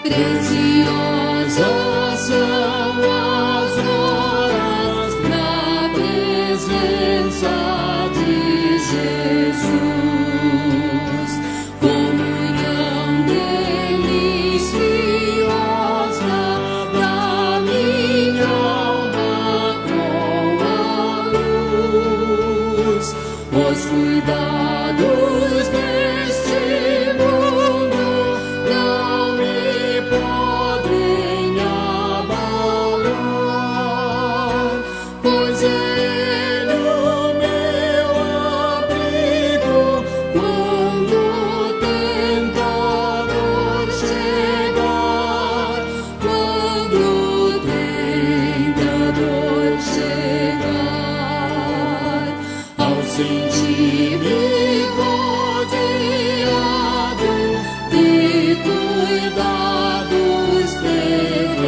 Preciosas são as horas na presença de Jesus. Comunhão deliciosa da minha alma com a luz. Os cuidados deste mundo não me podem abalar, pois Ele o meu abrigo quando o tentador chegar, quando o tentador chegar. Ao sentir-me rodeado de cuidados terreais,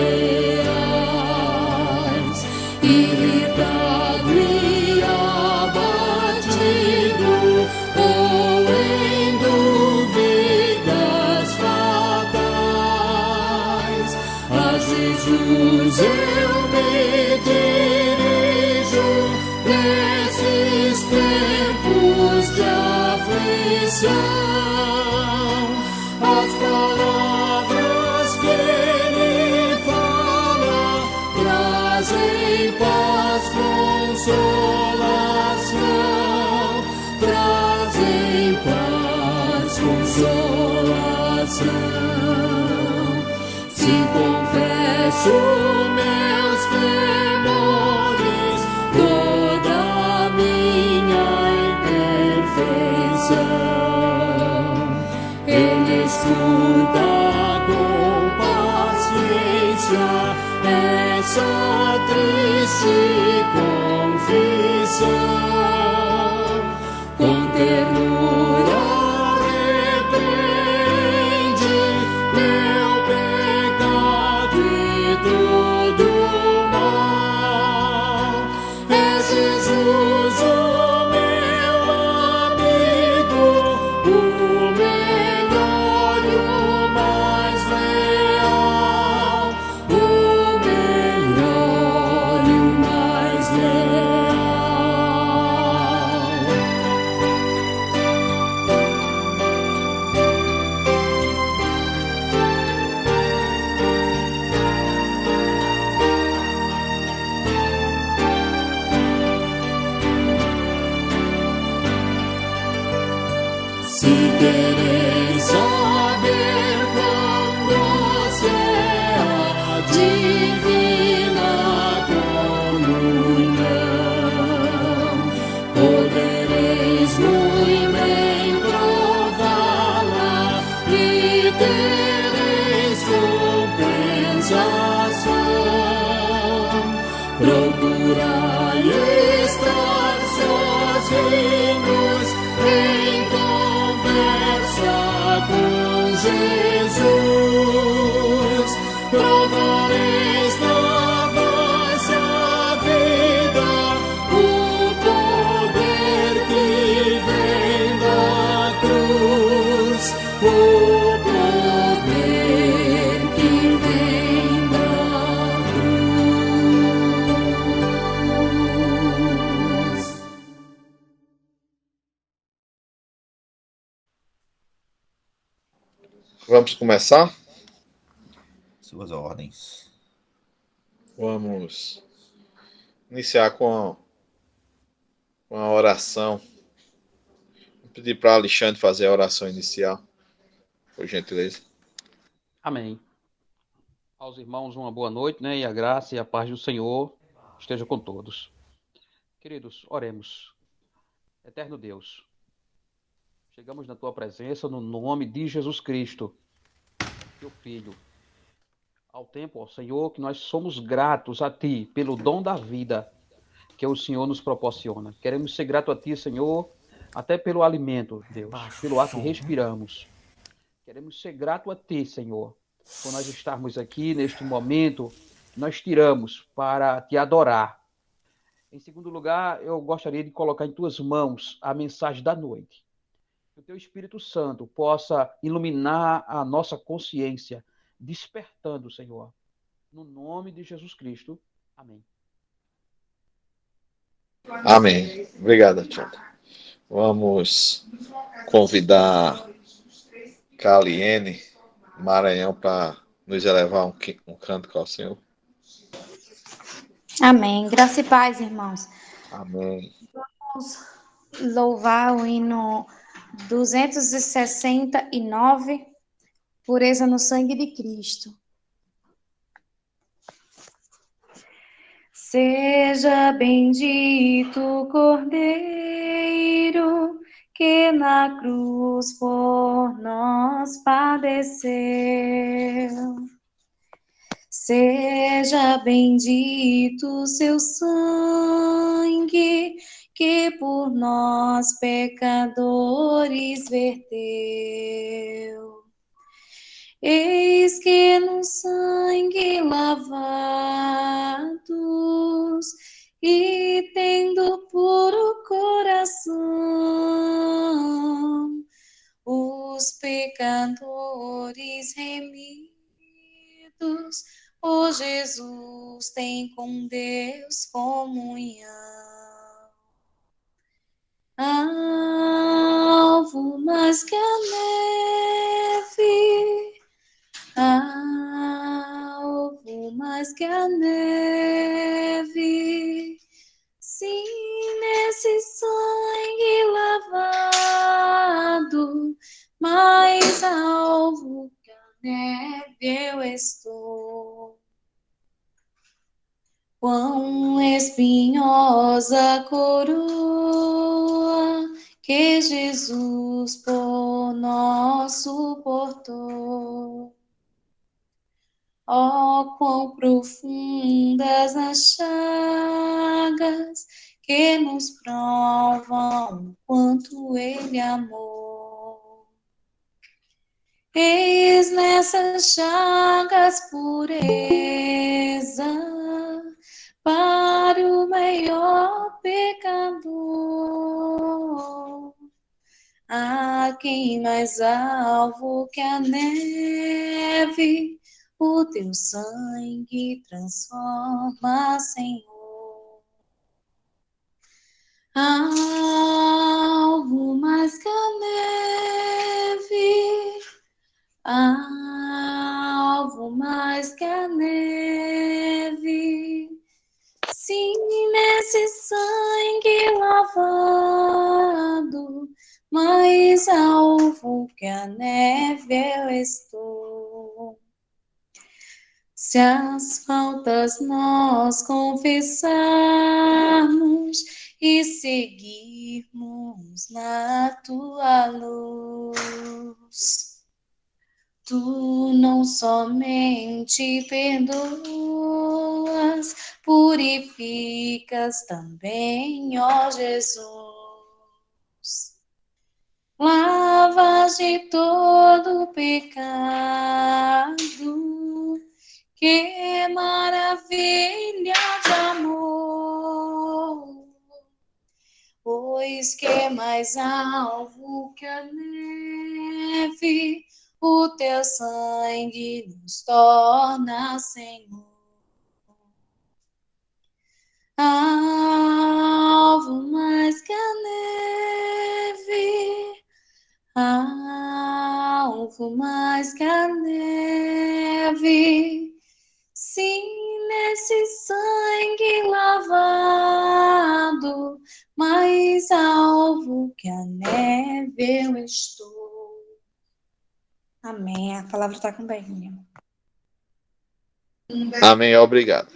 irritado e abatido, ou em dúvidas fatais, a Jesus eu me dirijo nesses tempos de aflição. As palavras que Ele fala trazem paz, consolação, trazem paz, consolação. Se confesso meus temores, toda a minha imperfeição, Ele escuta com paciência essa triste confissão. Com ternura repreende meu pecado e todo mal. É Jesus o meu amigo, o melhor e o mais leal, o melhor e o mais leal. Se quereis saber quão doce é a divina comunhão, podereis muito bem prová-la e tereis compensação. Procurai estar sozinhos em conversa com Jesus. Provareis na vossa vida o poder que vem da cruz, o poder que vem da cruz. Vamos começar? Suas ordens. Vamos iniciar com a oração. Vou pedir para Alexandre fazer a oração inicial, por gentileza. Amém. Aos irmãos, uma boa noite, né? E a graça e a paz do Senhor esteja com todos. Queridos, oremos. Eterno Deus, chegamos na tua presença no nome de Jesus Cristo, teu Filho. Ao tempo, ó Senhor, que nós somos gratos a ti pelo dom da vida que o Senhor nos proporciona. Queremos ser gratos a ti, Senhor, até pelo alimento, Deus, pelo ar que respiramos. Queremos ser gratos a ti, Senhor, por nós estarmos aqui neste momento, nós tiramos para te adorar. Em segundo lugar, eu gostaria de colocar em tuas mãos a mensagem da noite. Que o teu Espírito Santo possa iluminar a nossa consciência, despertando, Senhor. No nome de Jesus Cristo. Amém. Amém. Obrigado, Tiago. Vamos convidar Caliene Maranhão para nos elevar um canto ao Senhor. Amém. Graça e paz, irmãos. Amém. Vamos louvar o hino 269, Pureza no Sangue de Cristo. Seja bendito o Cordeiro que na cruz por nós padeceu. Seja bendito o seu sangue que por nós pecadores verteu. Eis que no sangue lavados e tendo puro coração, os pecadores remidos, o Jesus tem com Deus comunhão. Alvo mais que a neve, alvo mais que a neve, sim, nesse sangue lavado, mais alvo que a neve eu estou. Quão espinhosa coroa que Jesus por nós suportou. Ó, quão profundas as chagas que nos provam quanto Ele amou. Eis nessas chagas pureza para o maior pecador. A quem mais alvo que a neve, o teu sangue transforma, Senhor. Alvo mais que a neve, alvo mais que a neve, sim, nesse sangue lavado, mais alvo que a neve eu estou. Se as faltas nós confessarmos e seguirmos na tua luz, tu não somente perdoas, purificas também, ó Jesus. Lavas de todo pecado, que maravilha de amor, pois que é mais alvo que a neve, o teu sangue nos torna, Senhor. Alvo mais que a neve, alvo mais que a neve, sim, nesse sangue lavado, mais alvo que a neve eu estou. Amém. A palavra está com bem. Amém, obrigado.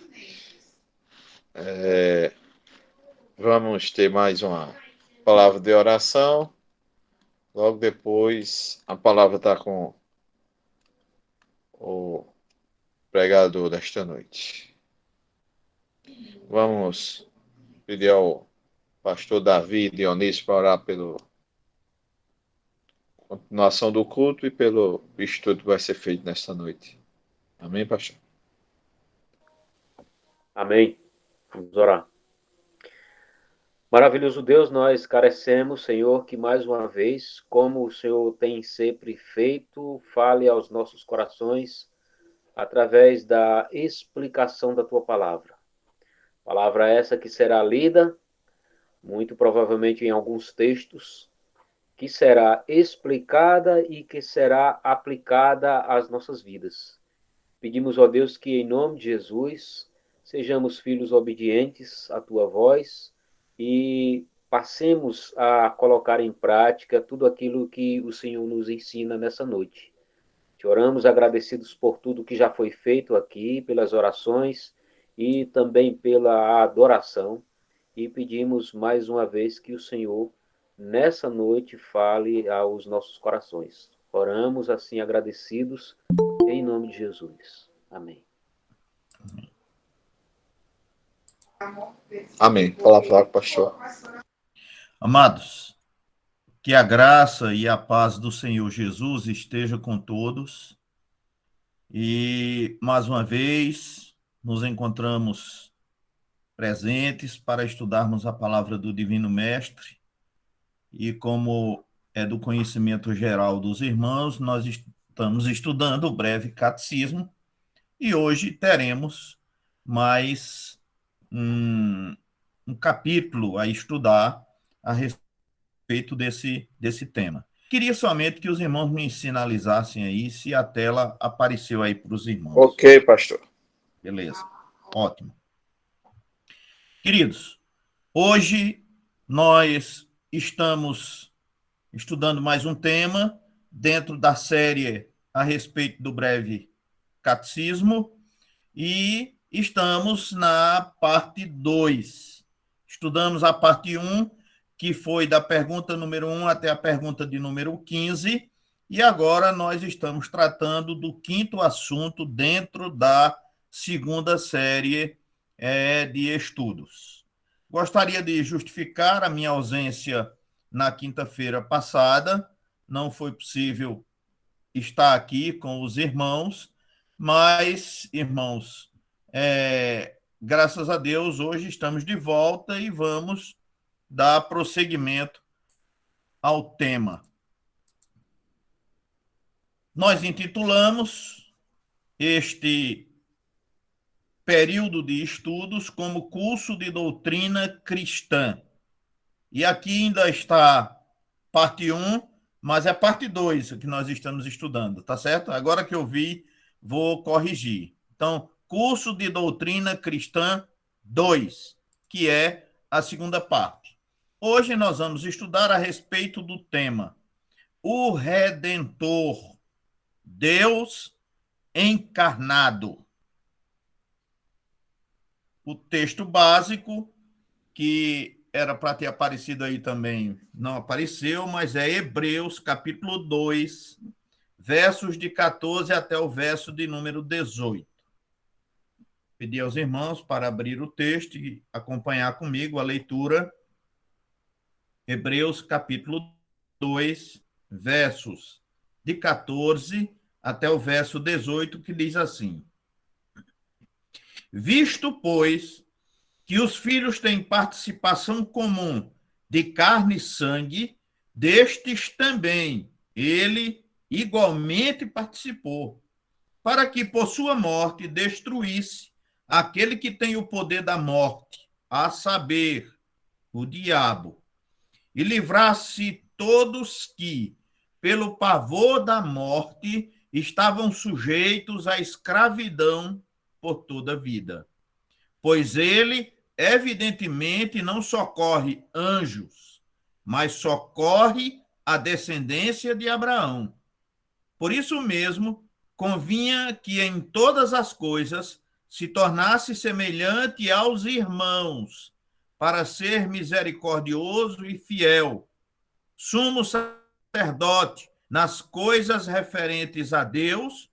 Vamos ter mais uma palavra de oração. Logo depois, a palavra está com o pregador desta noite. Vamos pedir ao pastor Davi Dionísio para orar pela continuação do culto e pelo estudo que vai ser feito nesta noite. Amém, pastor? Amém. Vamos orar. Maravilhoso Deus, nós carecemos, Senhor, que mais uma vez, como o Senhor tem sempre feito, fale aos nossos corações através da explicação da tua palavra. Palavra essa que será lida, muito provavelmente em alguns textos, que será explicada e que será aplicada às nossas vidas. Pedimos, ó Deus, que em nome de Jesus sejamos filhos obedientes à tua voz e passemos a colocar em prática tudo aquilo que o Senhor nos ensina nessa noite. Te oramos agradecidos por tudo que já foi feito aqui, pelas orações e também pela adoração, e pedimos mais uma vez que o Senhor nessa noite fale aos nossos corações. Oramos assim agradecidos em nome de Jesus. Amém. Amém. Fala, pastor. Amados, que a graça e a paz do Senhor Jesus esteja com todos. E, mais uma vez, nos encontramos presentes para estudarmos a palavra do Divino Mestre. E, como é do conhecimento geral dos irmãos, nós estamos estudando o breve catecismo. E hoje teremos mais um capítulo a estudar a respeito desse tema. Queria somente que os irmãos me sinalizassem aí se a tela apareceu aí para os irmãos. Ok, pastor. Beleza, ótimo. Queridos, hoje nós estamos estudando mais um tema dentro da série a respeito do breve catecismo e estamos na parte 2. Estudamos a parte 1, que foi da pergunta número 1 até a pergunta de número 15, e agora nós estamos tratando do quinto assunto dentro da segunda série de estudos. Gostaria de justificar a minha ausência na quinta-feira passada, não foi possível estar aqui com os irmãos, mas, irmãos, graças a Deus, hoje estamos de volta e vamos dar prosseguimento ao tema. Nós intitulamos este período de estudos como curso de doutrina cristã. E aqui ainda está parte 1, mas é parte 2 que nós estamos estudando, tá certo? Agora que eu vi, vou corrigir. Então, curso de doutrina cristã 2, que é a segunda parte. Hoje nós vamos estudar a respeito do tema o Redentor, Deus encarnado. O texto básico, que era para ter aparecido aí também, não apareceu, mas é Hebreus, capítulo 2, versos de 14 até o verso de número 18. Pedi aos irmãos para abrir o texto e acompanhar comigo a leitura. Hebreus, capítulo 2, versos de 14 até o verso 18, que diz assim: Visto, pois, que os filhos têm participação comum de carne e sangue, destes também ele igualmente participou, para que por sua morte destruísse aquele que tem o poder da morte, a saber, o diabo, e livrasse todos que, pelo pavor da morte, estavam sujeitos à escravidão por toda a vida. Pois ele, evidentemente, não socorre anjos, mas socorre a descendência de Abraão. Por isso mesmo, convinha que em todas as coisas se tornasse semelhante aos irmãos, para ser misericordioso e fiel, sumo sacerdote nas coisas referentes a Deus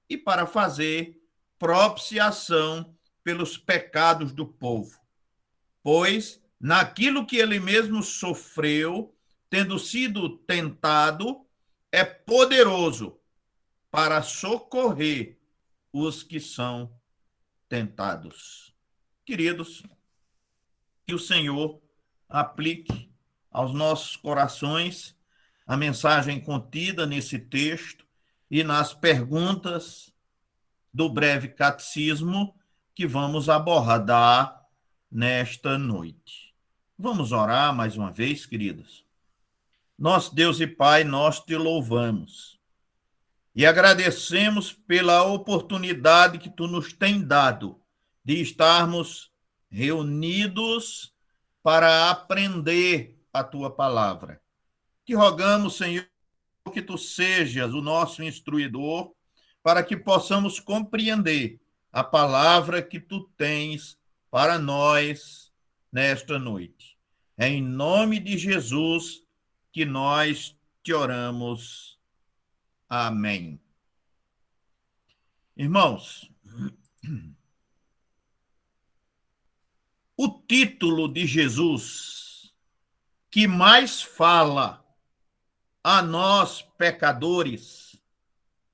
e para fazer propiciação pelos pecados do povo. Pois, naquilo que ele mesmo sofreu, tendo sido tentado, é poderoso para socorrer os que são tentados. Queridos, que o Senhor aplique aos nossos corações a mensagem contida nesse texto e nas perguntas do breve catecismo que vamos abordar nesta noite. Vamos orar mais uma vez, queridos. Nosso Deus e Pai, nós te louvamos e agradecemos pela oportunidade que tu nos tem dado de estarmos reunidos para aprender a tua palavra. Te rogamos, Senhor, que tu sejas o nosso instruidor para que possamos compreender a palavra que tu tens para nós nesta noite. É em nome de Jesus que nós te oramos. Amém. Irmãos, o título de Jesus que mais fala a nós pecadores,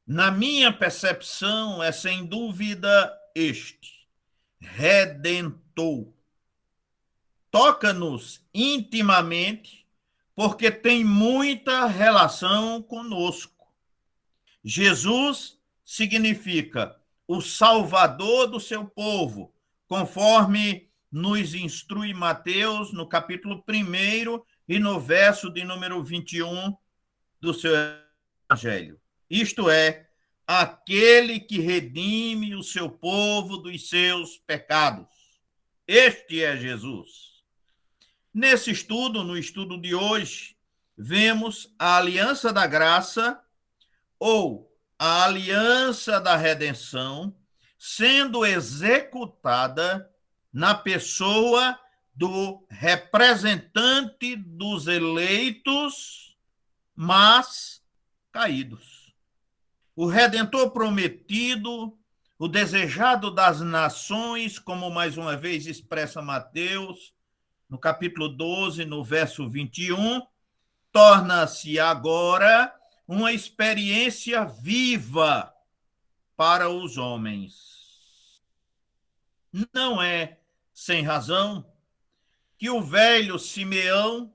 na minha percepção, é sem dúvida este: Redentor. Toca-nos intimamente, porque tem muita relação conosco. Jesus significa o Salvador do seu povo, conforme nos instrui Mateus, no capítulo 1 e no verso de número 21 do seu Evangelho. Isto é, aquele que redime o seu povo dos seus pecados. Este é Jesus. Nesse estudo, no estudo de hoje, vemos a aliança da graça ou a aliança da redenção sendo executada na pessoa do representante dos eleitos, mas caídos. O Redentor prometido, o desejado das nações, como mais uma vez expressa Mateus, no capítulo 12, no verso 21, torna-se agora uma experiência viva para os homens. Não é sem razão que o velho Simeão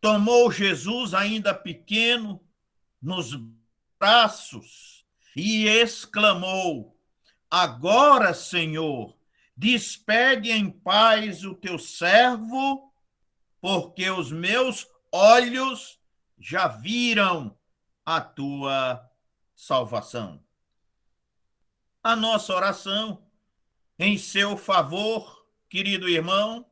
tomou Jesus ainda pequeno nos braços e exclamou: agora, Senhor, despede em paz o teu servo, porque os meus olhos já viram a tua salvação. A nossa oração em seu favor, querido irmão,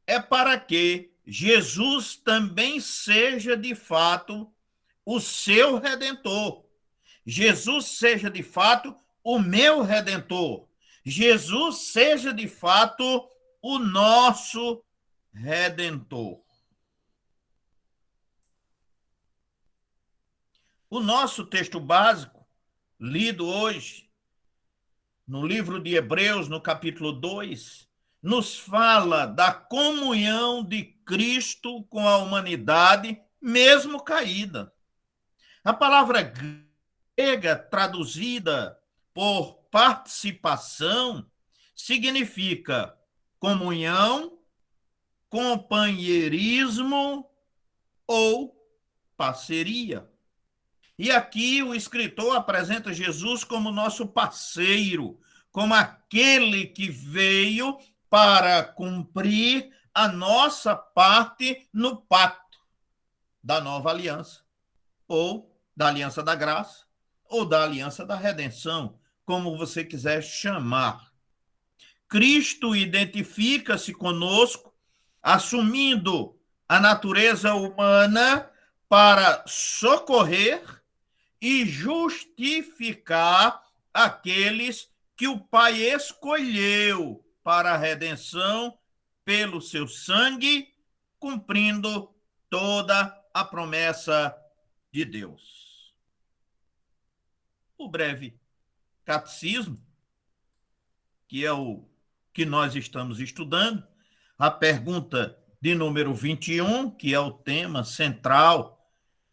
é para que Jesus também seja de fato o seu Redentor. Jesus seja de fato o meu Redentor. Jesus seja de fato o nosso Redentor. O nosso texto básico, lido hoje, no livro de Hebreus, no capítulo 2, nos fala da comunhão de Cristo com a humanidade, mesmo caída. A palavra grega traduzida por participação significa comunhão, companheirismo ou parceria. E aqui o escritor apresenta Jesus como nosso parceiro, como aquele que veio para cumprir a nossa parte no pacto da nova aliança, ou da aliança da graça, ou da aliança da redenção, como você quiser chamar. Cristo identifica-se conosco, assumindo a natureza humana para socorrer e justificar aqueles que o Pai escolheu para a redenção pelo seu sangue, cumprindo toda a promessa de Deus. O breve catecismo, que é o que nós estamos estudando, a pergunta de número 21, que é o tema central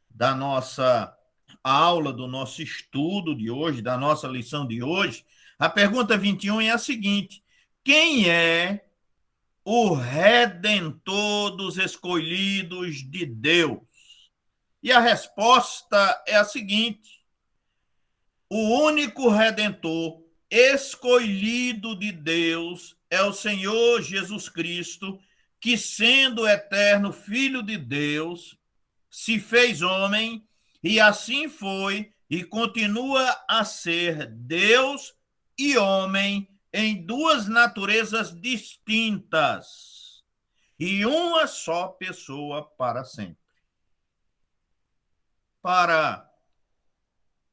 da nossa aula, do nosso estudo de hoje, da nossa lição de hoje, a pergunta 21 é a seguinte: quem é o Redentor dos escolhidos de Deus? E a resposta é a seguinte: o único Redentor escolhido de Deus é o Senhor Jesus Cristo, que, sendo eterno Filho de Deus, se fez homem, e assim foi e continua a ser Deus e homem em duas naturezas distintas e uma só pessoa para sempre. Para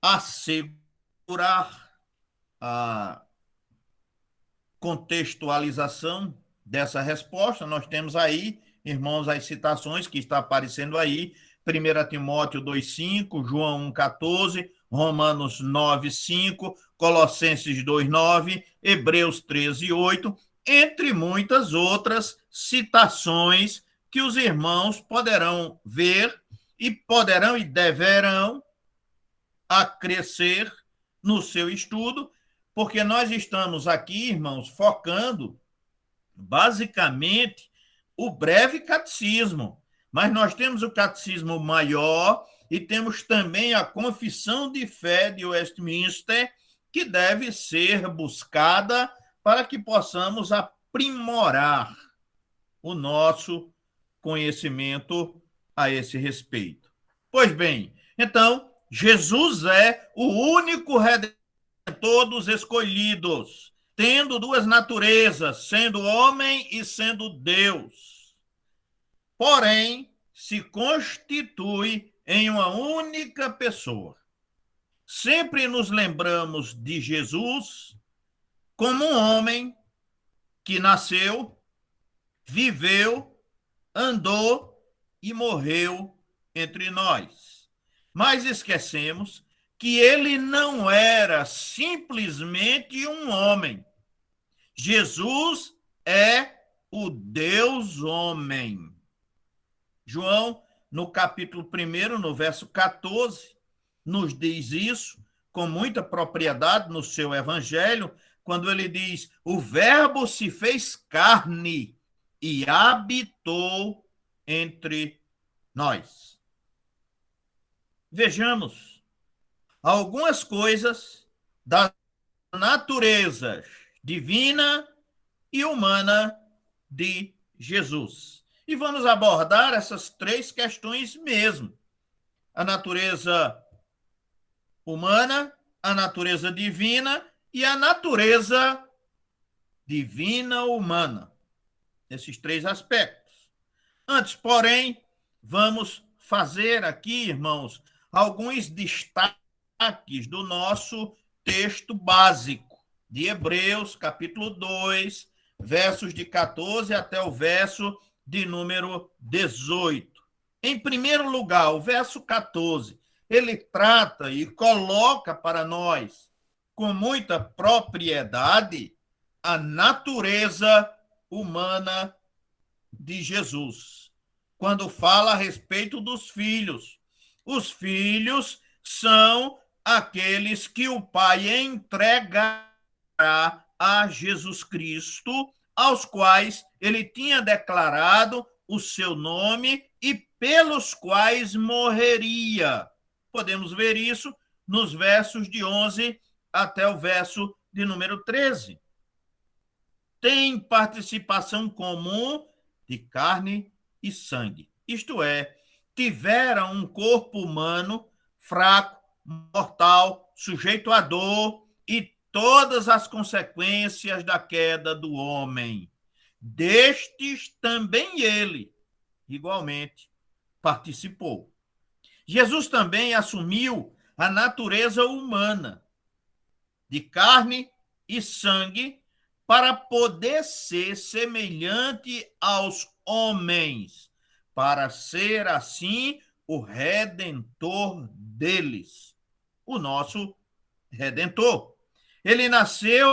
assegurar a contextualização dessa resposta, nós temos aí, irmãos, as citações que está aparecendo aí: 1 Timóteo 2,5, João 1,14, Romanos 9,5, Colossenses 2,9, Hebreus 13,8, entre muitas outras citações que os irmãos poderão ver e poderão e deverão acrescer no seu estudo, porque nós estamos aqui, irmãos, focando basicamente o breve catecismo, mas nós temos o catecismo maior e temos também a confissão de fé de Westminster, que deve ser buscada para que possamos aprimorar o nosso conhecimento a esse respeito. Pois bem, então, Jesus é o único redentor dos escolhidos, tendo duas naturezas, sendo homem e sendo Deus. Porém, se constitui em uma única pessoa. Sempre nos lembramos de Jesus como um homem que nasceu, viveu, andou e morreu entre nós. Mas esquecemos que ele não era simplesmente um homem. Jesus é o Deus homem. João, no capítulo 1, no verso 14, nos diz isso com muita propriedade no seu evangelho, quando ele diz: o verbo se fez carne e habitou entre nós. Vejamos algumas coisas da natureza divina e humana de Jesus. E vamos abordar essas três questões mesmo: a natureza humana, a natureza divina e a natureza divina humana. Esses três aspectos. Antes, porém, vamos fazer aqui, irmãos, alguns destaques do nosso texto básico de Hebreus, capítulo 2, versos de 14 até o verso de número 18. Em primeiro lugar, o verso 14, ele trata e coloca para nós, com muita propriedade, a natureza humana de Jesus. Quando fala a respeito dos filhos, os filhos são aqueles que o Pai entregará a Jesus Cristo, aos quais ele tinha declarado o seu nome e pelos quais morreria. Podemos ver isso nos versos de 11 até o verso de número 13. Tem participação comum de carne e sangue. Isto é, tiveram um corpo humano fraco, mortal, sujeito à dor e todas as consequências da queda do homem. Destes também ele, igualmente, participou. Jesus também assumiu a natureza humana, de carne e sangue, para poder ser semelhante aos homens, para ser assim o redentor deles, o nosso redentor. Ele nasceu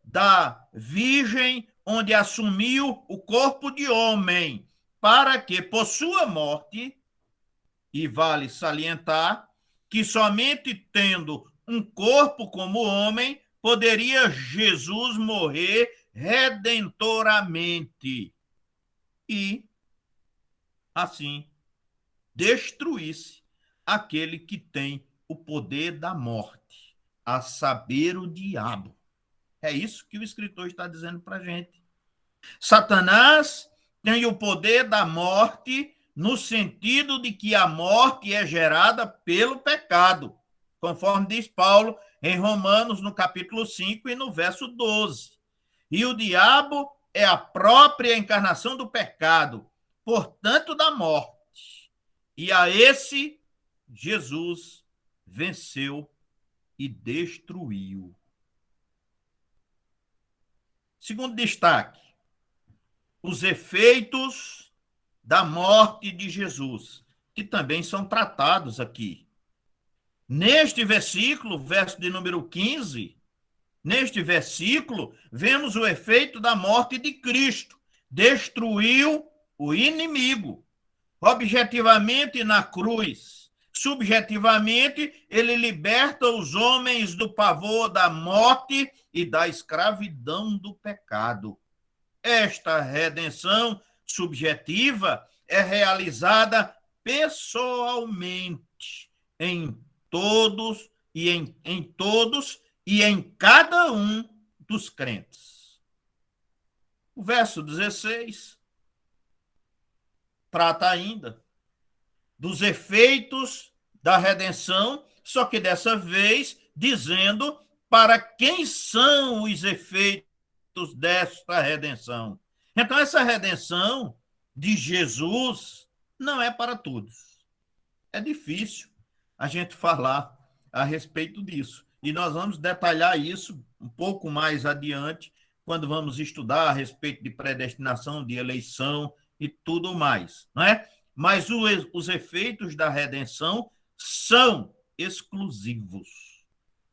da virgem, onde assumiu o corpo de homem, para que, por sua morte, e vale salientar que somente tendo um corpo como homem poderia Jesus morrer redentoramente e, assim, destruísse aquele que tem o poder da morte. a saber, o diabo. É isso que o escritor está dizendo para a gente. Satanás tem o poder da morte no sentido de que a morte é gerada pelo pecado, conforme diz Paulo em Romanos, no capítulo 5 e no verso 12. E o diabo é a própria encarnação do pecado, portanto, da morte. E a esse Jesus venceu e destruiu. Segundo destaque, os efeitos da morte de Jesus, que também são tratados aqui. Neste versículo, verso de número 15, neste versículo, vemos o efeito da morte de Cristo. Destruiu o inimigo, objetivamente na cruz. Subjetivamente, ele liberta os homens do pavor da morte e da escravidão do pecado. Esta redenção subjetiva é realizada pessoalmente em todos e em cada um dos crentes. O verso 16 trata ainda dos efeitos da redenção, só que dessa vez dizendo para quem são os efeitos desta redenção. Então, essa redenção de Jesus não é para todos. É difícil a gente falar a respeito disso. E nós vamos detalhar isso um pouco mais adiante, quando vamos estudar a respeito de predestinação, de eleição e tudo mais, não é? Mas os efeitos da redenção são exclusivos.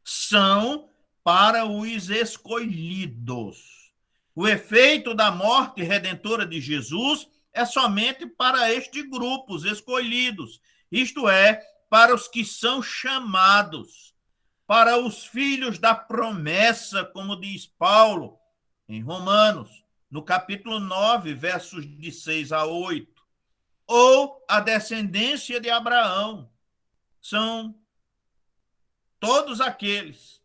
São para os escolhidos. O efeito da morte redentora de Jesus é somente para este grupo, os escolhidos. Isto é, para os que são chamados, para os filhos da promessa, como diz Paulo em Romanos, no capítulo 9, versos de 6 a 8. Ou a descendência de Abraão. São todos aqueles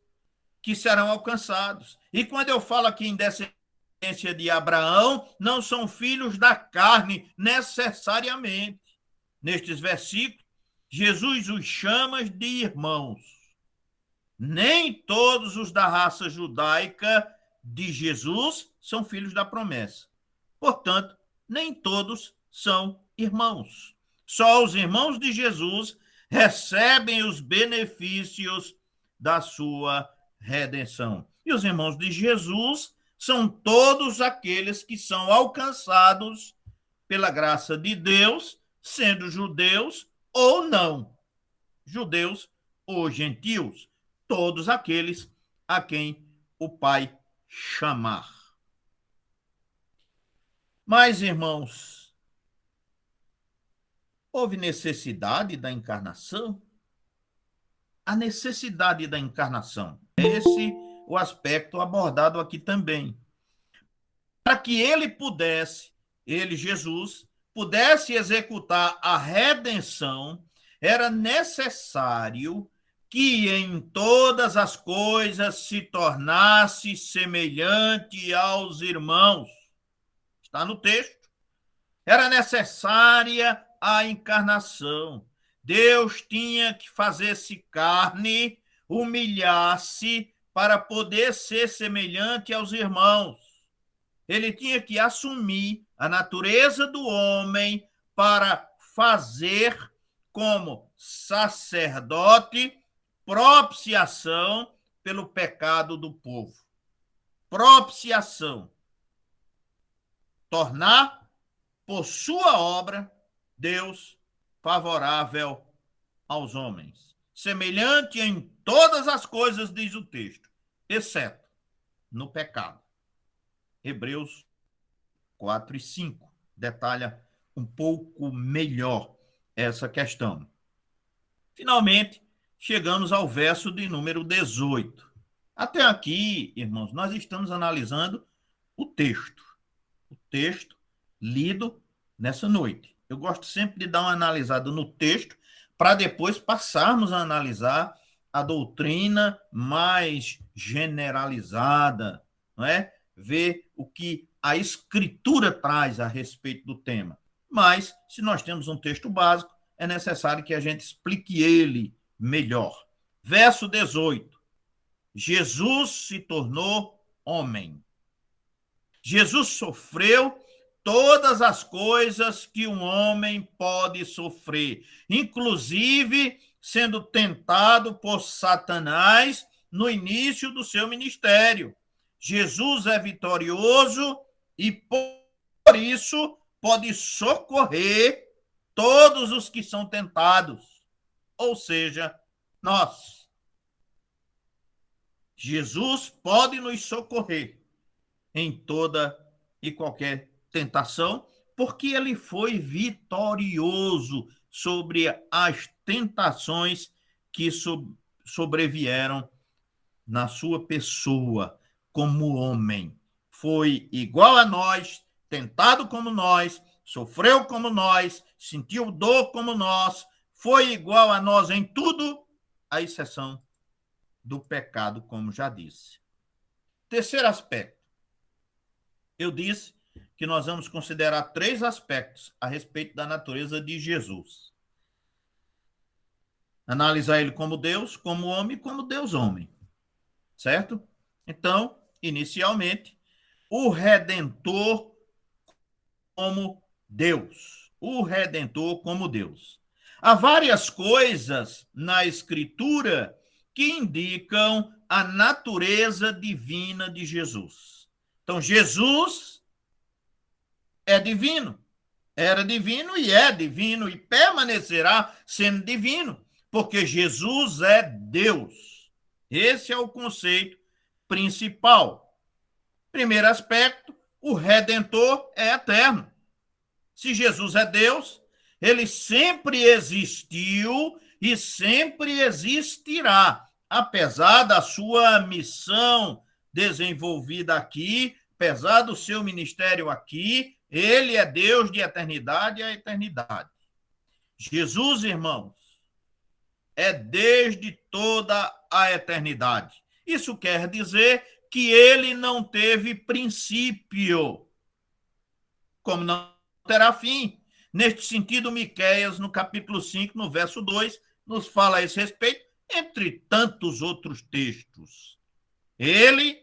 que serão alcançados. E quando eu falo aqui em descendência de Abraão, não são filhos da carne necessariamente. Nestes versículos, Jesus os chama de irmãos. Nem todos os da raça judaica de Jesus são filhos da promessa. Portanto, nem todos são irmãos. Só os irmãos de Jesus recebem os benefícios da sua redenção. E os irmãos de Jesus são todos aqueles que são alcançados pela graça de Deus, sendo judeus ou não, judeus ou gentios, todos aqueles a quem o Pai chamar. Mas, irmãos, houve necessidade da encarnação? A necessidade da encarnação. Esse é o aspecto abordado aqui também. Para que ele, Jesus, pudesse executar a redenção, era necessário que em todas as coisas se tornasse semelhante aos irmãos. Está no texto. Era necessária a encarnação. Deus tinha que fazer-se carne, humilhar-se para poder ser semelhante aos irmãos. Ele tinha que assumir a natureza do homem para fazer como sacerdote propiciação pelo pecado do povo. Propiciação. Tornar por sua obra Deus favorável aos homens. Semelhante em todas as coisas, diz o texto, exceto no pecado. Hebreus 4 e 5 detalha um pouco melhor essa questão. Finalmente, chegamos ao verso de número 18. Até aqui, irmãos, nós estamos analisando o texto lido nessa noite. Eu gosto sempre de dar uma analisada no texto para depois passarmos a analisar a doutrina mais generalizada, não é? Ver o que a Escritura traz a respeito do tema. Mas, se nós temos um texto básico, é necessário que a gente explique ele melhor. Verso 18. Jesus se tornou homem. Jesus sofreu todas as coisas que um homem pode sofrer, inclusive sendo tentado por Satanás no início do seu ministério. Jesus é vitorioso e, por isso, pode socorrer todos os que são tentados, ou seja, nós. Jesus pode nos socorrer em toda e qualquer tentação, porque ele foi vitorioso sobre as tentações que sobrevieram na sua pessoa como homem. Foi igual a nós, tentado como nós, sofreu como nós, sentiu dor como nós, foi igual a nós em tudo, à exceção do pecado, como já disse. Terceiro aspecto. Eu disse que nós vamos considerar 3 aspectos a respeito da natureza de Jesus. Analisar ele como Deus, como homem e como Deus-homem. Certo? Então, inicialmente, o Redentor como Deus. O Redentor como Deus. Há várias coisas na Escritura que indicam a natureza divina de Jesus. Então, Jesus é divino, era divino e é divino e permanecerá sendo divino, porque Jesus é Deus. Esse é o conceito principal. Primeiro aspecto, o Redentor é eterno. Se Jesus é Deus, ele sempre existiu e sempre existirá, apesar da sua missão desenvolvida aqui, apesar do seu ministério aqui, ele é Deus de eternidade a eternidade. Jesus, irmãos, é desde toda a eternidade. Isso quer dizer que ele não teve princípio, como não terá fim. Neste sentido, Miqueias, no capítulo 5, no verso 2, nos fala a esse respeito, entre tantos outros textos. Ele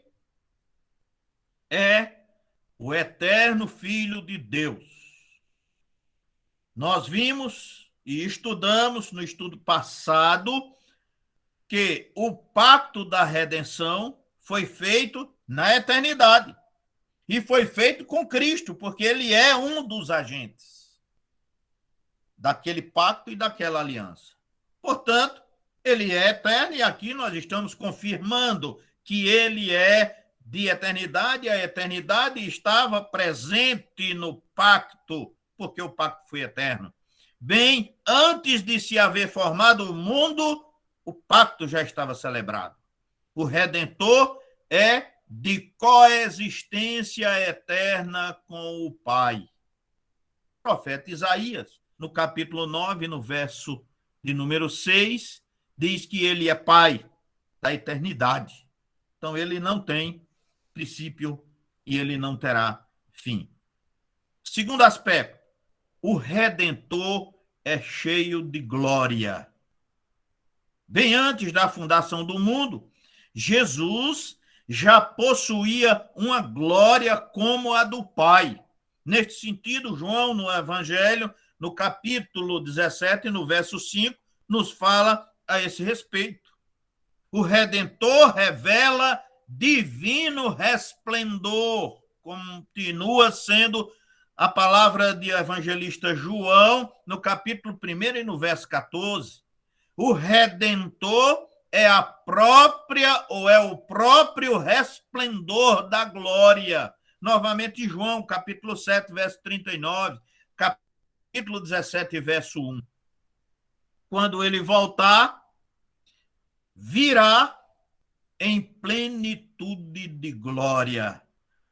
é o eterno Filho de Deus. Nós vimos e estudamos no estudo passado que o pacto da redenção foi feito na eternidade e foi feito com Cristo, porque ele é um dos agentes daquele pacto e daquela aliança. Portanto, ele é eterno e aqui nós estamos confirmando que ele é de eternidade, a eternidade estava presente no pacto, porque o pacto foi eterno. Bem, antes de se haver formado o mundo, o pacto já estava celebrado. O Redentor é de coexistência eterna com o Pai. O profeta Isaías, no capítulo 9, no verso de número 6, diz que ele é Pai da eternidade. Então, ele não tem princípio e ele não terá fim. Segundo aspecto, o Redentor é cheio de glória. Bem antes da fundação do mundo, Jesus já possuía uma glória como a do Pai. Neste sentido, João, no Evangelho, no capítulo 17, no verso 5, nos fala a esse respeito. O Redentor revela divino resplendor, continua sendo a palavra de evangelista João, no capítulo 1 e no verso 14. O Redentor é a própria, ou é o próprio resplendor da glória. Novamente, João, capítulo 7, verso 39, capítulo 17, verso 1. Quando ele voltar, virá em plenitude de glória.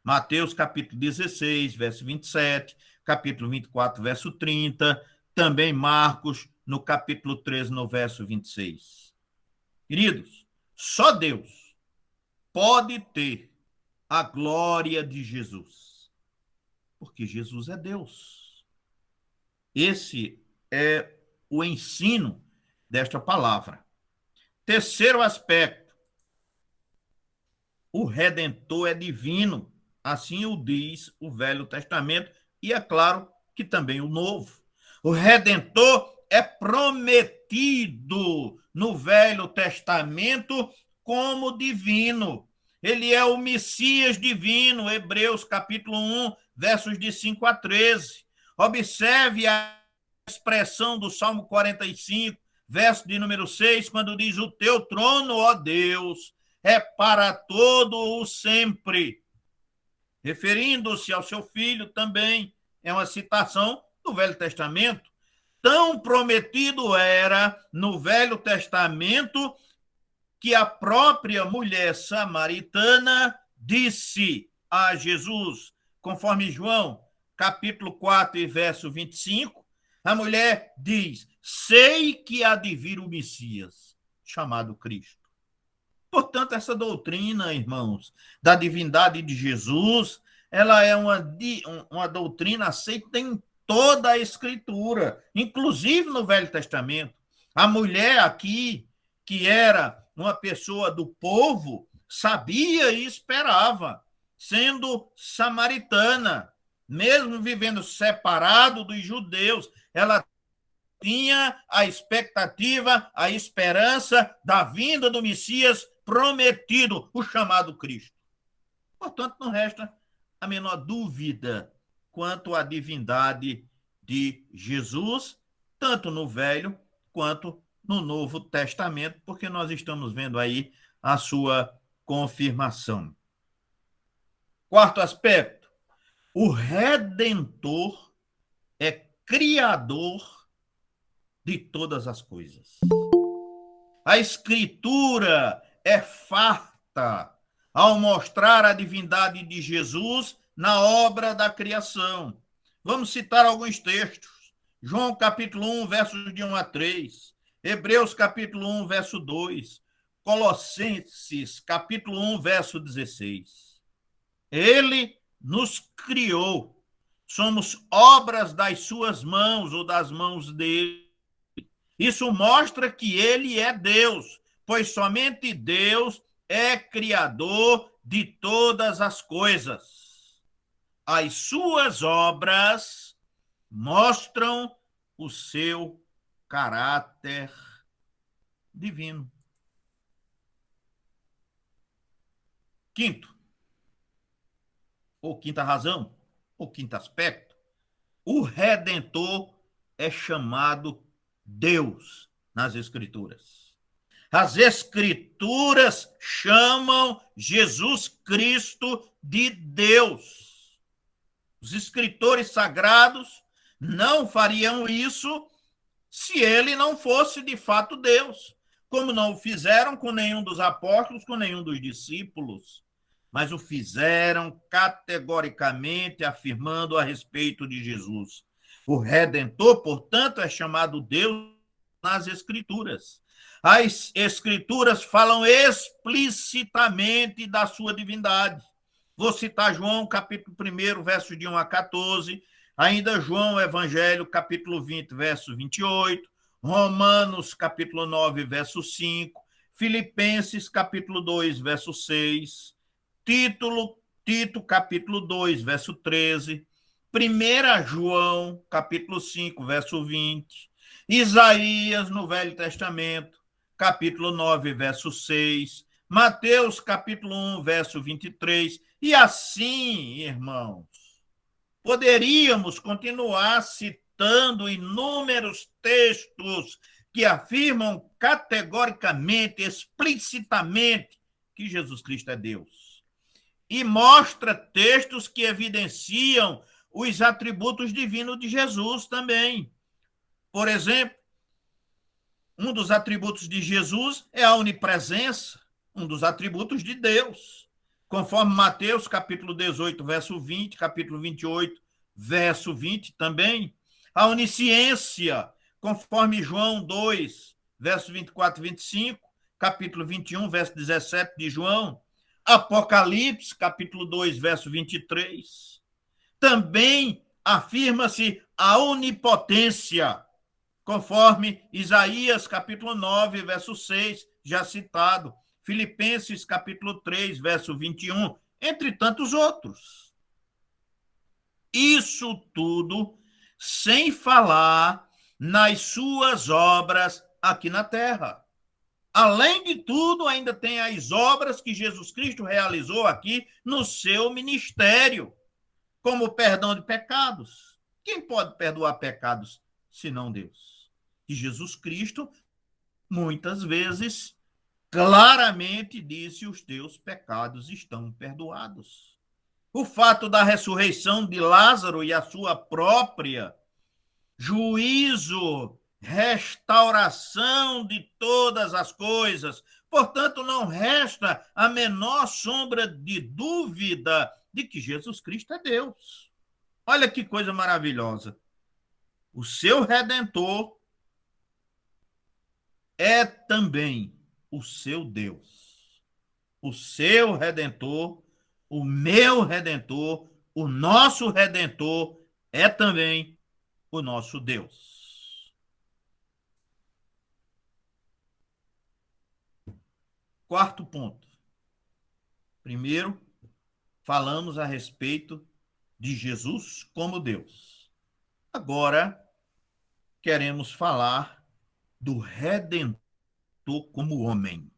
Mateus, capítulo 16, verso 27, capítulo 24, verso 30, também Marcos, no capítulo 13, no verso 26. Queridos, só Deus pode ter a glória de Jesus, porque Jesus é Deus. Esse é o ensino desta palavra. Terceiro aspecto, o Redentor é divino, assim o diz o Velho Testamento, e é claro que também o Novo. O Redentor é prometido no Velho Testamento como divino. Ele é o Messias divino, Hebreus capítulo 1, versos de 5 a 13. Observe a expressão do Salmo 45, verso de número 6, quando diz: o teu trono, ó Deus, é para todo o sempre. Referindo-se ao seu filho também, é uma citação do Velho Testamento. Tão prometido era no Velho Testamento que a própria mulher samaritana disse a Jesus, conforme João, capítulo 4 e verso 25, a mulher diz: sei que há de vir o Messias, chamado Cristo. Portanto, essa doutrina, irmãos, da divindade de Jesus, ela é uma doutrina aceita em toda a Escritura, inclusive no Velho Testamento. A mulher aqui, que era uma pessoa do povo, sabia e esperava, sendo samaritana, mesmo vivendo separado dos judeus, ela tinha a expectativa, a esperança da vinda do Messias prometido, o chamado Cristo. Portanto, não resta a menor dúvida quanto à divindade de Jesus, tanto no Velho quanto no Novo Testamento, porque nós estamos vendo aí a sua confirmação. Quarto aspecto, o Redentor é criador de todas as coisas. A Escritura é farta ao mostrar a divindade de Jesus na obra da criação. Vamos citar alguns textos. João capítulo 1, versos de 1 a 3. Hebreus capítulo 1, verso 2. Colossenses capítulo 1, verso 16. Ele nos criou. Somos obras das suas mãos ou das mãos dele. Isso mostra que ele é Deus, pois somente Deus é criador de todas as coisas. As suas obras mostram o seu caráter divino. Quinto, ou quinta razão, ou quinto aspecto, o Redentor é chamado Deus nas Escrituras. As Escrituras chamam Jesus Cristo de Deus. Os escritores sagrados não fariam isso se ele não fosse de fato Deus, como não o fizeram com nenhum dos apóstolos, com nenhum dos discípulos, mas o fizeram categoricamente afirmando a respeito de Jesus. O Redentor, portanto, é chamado Deus nas Escrituras. As Escrituras falam explicitamente da sua divindade. Vou citar João, capítulo 1, versos de 1 a 14, ainda João Evangelho, capítulo 20, verso 28, Romanos, capítulo 9, verso 5, Filipenses, capítulo 2, verso 6, Tito, capítulo 2, verso 13, 1 João, capítulo 5, verso 20, Isaías, no Velho Testamento, capítulo 9, verso 6, Mateus, capítulo 1, verso 23, e assim, irmãos, poderíamos continuar citando inúmeros textos que afirmam categoricamente, explicitamente, que Jesus Cristo é Deus. E mostra textos que evidenciam os atributos divinos de Jesus também. Por exemplo, um dos atributos de Jesus é a onipresença, um dos atributos de Deus. Conforme Mateus, capítulo 18, verso 20, capítulo 28, verso 20 também. A onisciência, conforme João 2, verso 24 e 25, capítulo 21, verso 17 de João, Apocalipse, capítulo 2, verso 23. Também afirma-se a onipotência, conforme Isaías, capítulo 9, verso 6, já citado, Filipenses, capítulo 3, verso 21, entre tantos outros. Isso tudo sem falar nas suas obras aqui na terra. Além de tudo, ainda tem as obras que Jesus Cristo realizou aqui no seu ministério, como o perdão de pecados. Quem pode perdoar pecados senão Deus? E Jesus Cristo, muitas vezes, claramente disse: os teus pecados estão perdoados. O fato da ressurreição de Lázaro e a sua própria juízo, restauração de todas as coisas. Portanto, não resta a menor sombra de dúvida de que Jesus Cristo é Deus. Olha que coisa maravilhosa. O seu Redentor é também o seu Deus. O seu Redentor, o meu Redentor, o nosso Redentor é também o nosso Deus. Quarto ponto. Primeiro, falamos a respeito de Jesus como Deus. Agora, queremos falar do Redentor como homem.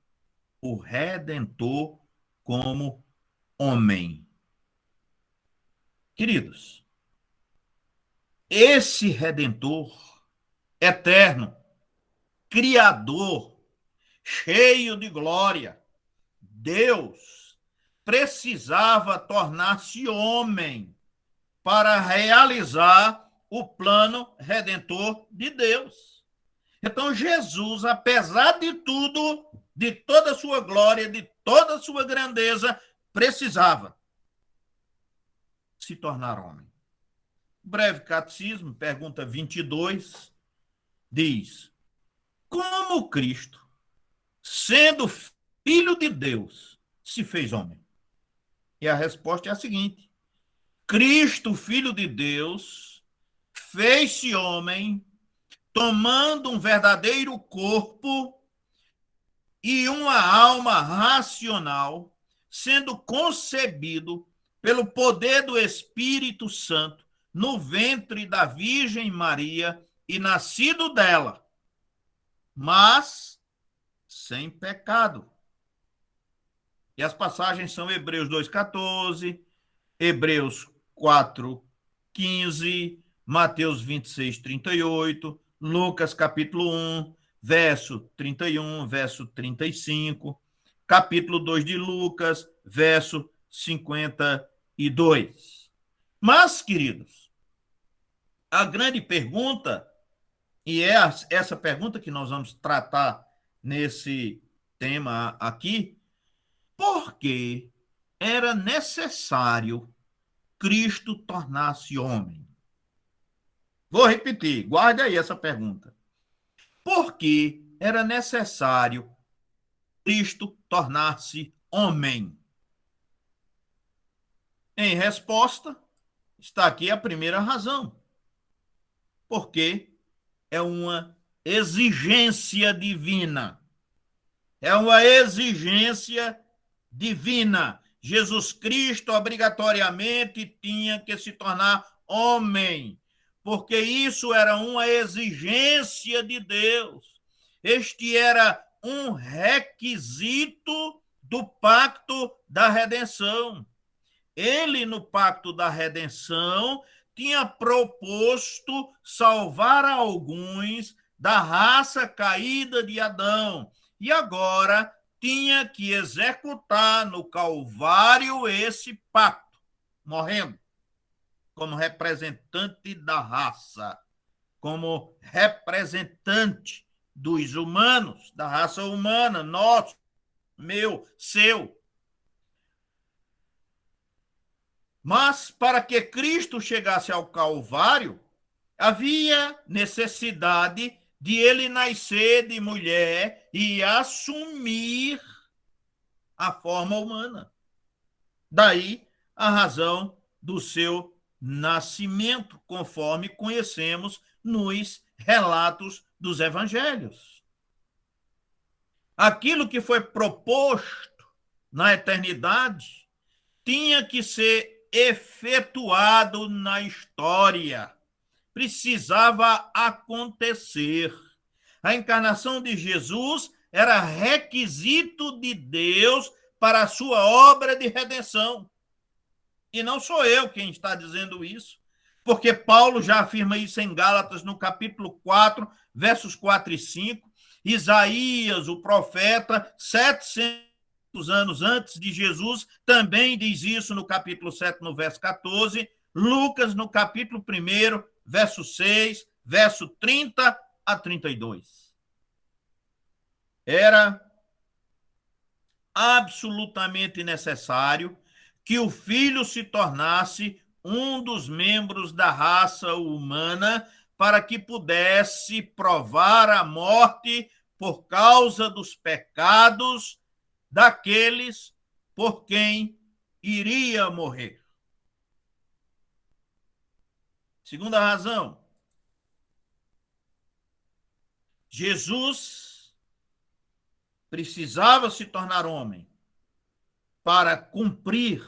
O Redentor como homem. Queridos, esse Redentor eterno, criador, cheio de glória, Deus, precisava tornar-se homem para realizar o plano redentor de Deus. Então, Jesus, apesar de tudo, de toda a sua glória, de toda a sua grandeza, precisava se tornar homem. O breve catecismo, pergunta 22, diz: como Cristo, sendo filho de Deus, se fez homem? E a resposta é a seguinte: Cristo, filho de Deus, fez-se homem, tomando um verdadeiro corpo e uma alma racional, sendo concebido pelo poder do Espírito Santo no ventre da Virgem Maria e nascido dela, mas sem pecado. E as passagens são Hebreus 2,14, Hebreus 4,15, Mateus 26,38, Lucas capítulo 1, verso 31, verso 35, capítulo 2 de Lucas, verso 52. Mas, queridos, a grande pergunta, e é essa pergunta que nós vamos tratar nesse tema aqui: por que era necessário Cristo tornar-se homem? Vou repetir, guarde aí essa pergunta. Por que era necessário Cristo tornar-se homem? Em resposta, está aqui a primeira razão. Porque é uma exigência divina. É uma exigência divina. Jesus Cristo obrigatoriamente tinha que se tornar homem, porque isso era uma exigência de Deus. Este era um requisito do pacto da redenção. Ele, no pacto da redenção, tinha proposto salvar alguns da raça caída de Adão, e agora tinha que executar no Calvário esse pacto, morrendo como representante da raça, como representante dos humanos, da raça humana, nosso, meu, seu. Mas para que Cristo chegasse ao Calvário, havia necessidade de ele nascer de mulher e assumir a forma humana. Daí a razão do seu nascimento, conforme conhecemos nos relatos dos evangelhos. Aquilo que foi proposto na eternidade tinha que ser efetuado na história. Precisava acontecer. A encarnação de Jesus era requisito de Deus para a sua obra de redenção. E não sou eu quem está dizendo isso, porque Paulo já afirma isso em Gálatas, no capítulo 4, versos 4 e 5. Isaías, o profeta, 700 anos antes de Jesus, também diz isso no capítulo 7, no verso 14. Lucas, no capítulo 1, verso 6, verso 30 a 32. Era absolutamente necessário que o filho se tornasse um dos membros da raça humana para que pudesse provar a morte por causa dos pecados daqueles por quem iria morrer. Segunda razão, Jesus precisava se tornar homem para cumprir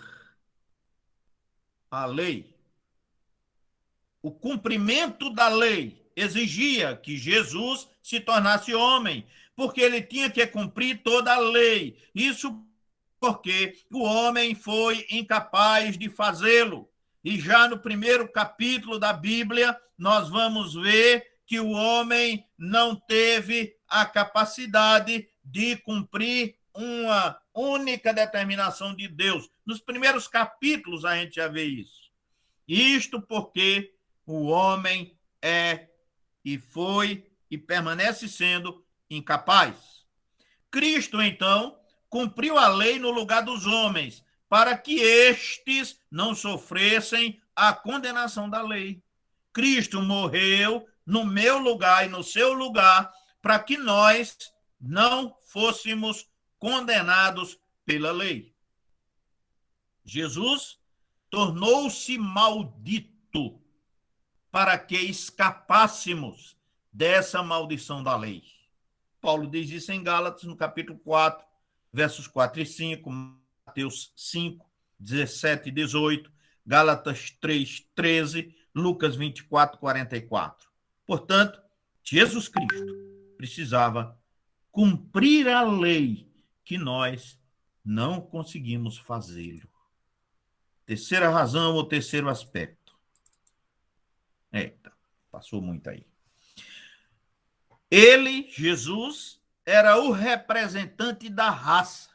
a lei. O cumprimento da lei exigia que Jesus se tornasse homem, porque ele tinha que cumprir toda a lei. Isso porque o homem foi incapaz de fazê-lo. E já no primeiro capítulo da Bíblia, nós vamos ver que o homem não teve a capacidade de cumprir uma única determinação de Deus. Nos primeiros capítulos a gente já vê isso. Isto porque o homem é e foi e permanece sendo incapaz. Cristo, então, cumpriu a lei no lugar dos homens, para que estes não sofressem a condenação da lei. Cristo morreu no meu lugar e no seu lugar, para que nós não fôssemos condenados pela lei. Jesus tornou-se maldito para que escapássemos dessa maldição da lei. Paulo diz isso em Gálatas, no capítulo 4, versos 4 e 5, Mateus 5, 17 e 18, Gálatas 3, 13, Lucas 24, 44. Portanto, Jesus Cristo precisava cumprir a lei que nós não conseguimos fazê-lo. Terceira razão ou terceiro aspecto. Eita, passou muito aí. Ele, Jesus, era o representante da raça.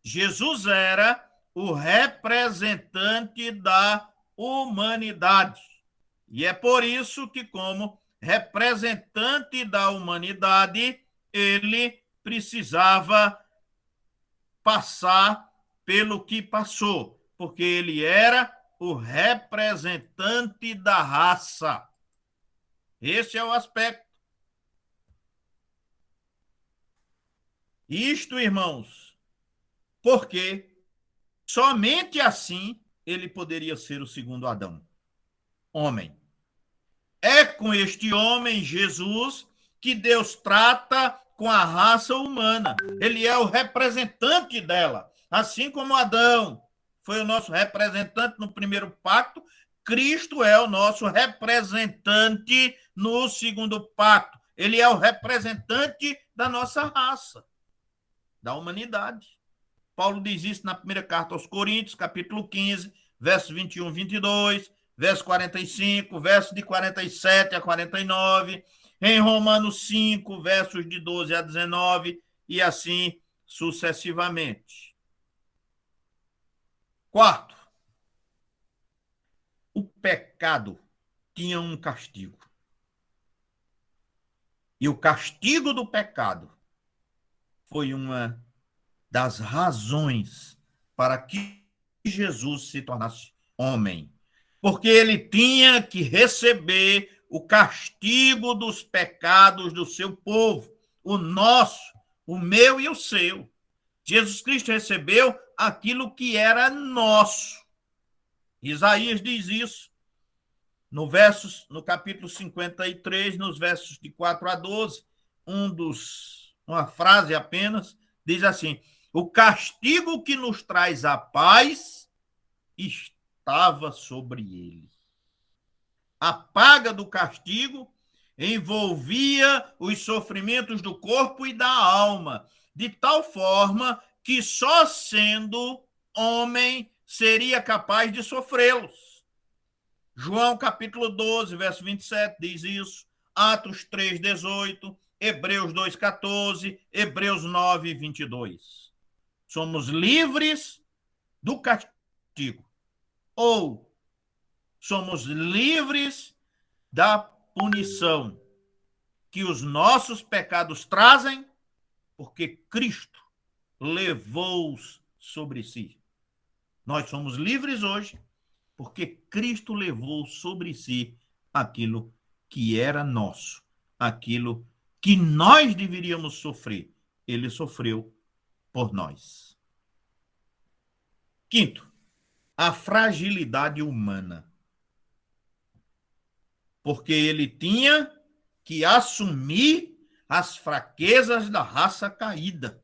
Jesus era o representante da humanidade. E é por isso que, como representante da humanidade, ele precisava passar pelo que passou, porque ele era o representante da raça. Esse é o aspecto. Isto, irmãos, porque somente assim ele poderia ser o segundo Adão, homem. É com este homem, Jesus, que Deus trata com a raça humana. Ele é o representante dela. Assim como Adão foi o nosso representante no primeiro pacto, Cristo é o nosso representante no segundo pacto. Ele é o representante da nossa raça, da humanidade. Paulo diz isso na primeira carta aos Coríntios, capítulo 15, versos 21 e 22, verso 45, versos de 47 a 49, em Romanos 5, versos de 12 a 19, e assim sucessivamente. Quarto, o pecado tinha um castigo. E o castigo do pecado foi uma das razões para que Jesus se tornasse homem. Porque ele tinha que receber o castigo dos pecados do seu povo, o nosso, o meu e o seu. Jesus Cristo recebeu aquilo que era nosso. Isaías diz isso no capítulo 53, nos versos de 4 a 12, uma frase apenas, diz assim: o castigo que nos traz a paz estava sobre ele. A paga do castigo envolvia os sofrimentos do corpo e da alma, de tal forma que só sendo homem seria capaz de sofrê-los. João capítulo 12, verso 27 diz isso, Atos 3, 18, Hebreus 2, 14, Hebreus 9, 22. Somos livres do castigo, ou somos livres da punição que os nossos pecados trazem, porque Cristo levou-os sobre si. Nós somos livres hoje, porque Cristo levou sobre si aquilo que era nosso, aquilo que nós deveríamos sofrer. Ele sofreu por nós. Quinto, a fragilidade humana. Porque ele tinha que assumir as fraquezas da raça caída.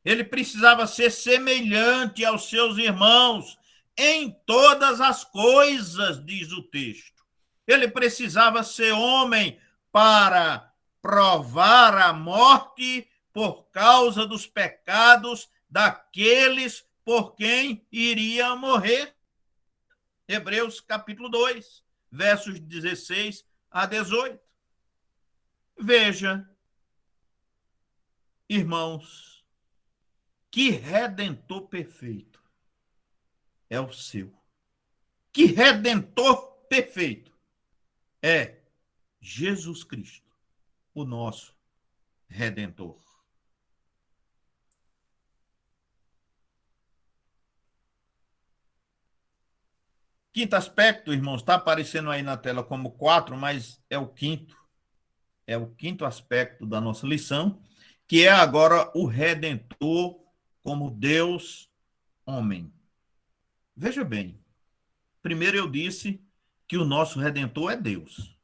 Ele precisava ser semelhante aos seus irmãos em todas as coisas, diz o texto. Ele precisava ser homem para provar a morte por causa dos pecados daqueles por quem iria morrer. Hebreus capítulo 2. Versos 16 a 18. Veja, irmãos, que redentor perfeito é o seu. Que redentor perfeito é Jesus Cristo, o nosso redentor. Quinto aspecto, irmãos, está aparecendo aí na tela como 4, mas é o quinto. É o quinto aspecto da nossa lição, que é agora o Redentor como Deus homem. Veja bem, primeiro eu disse que o nosso Redentor é Deus.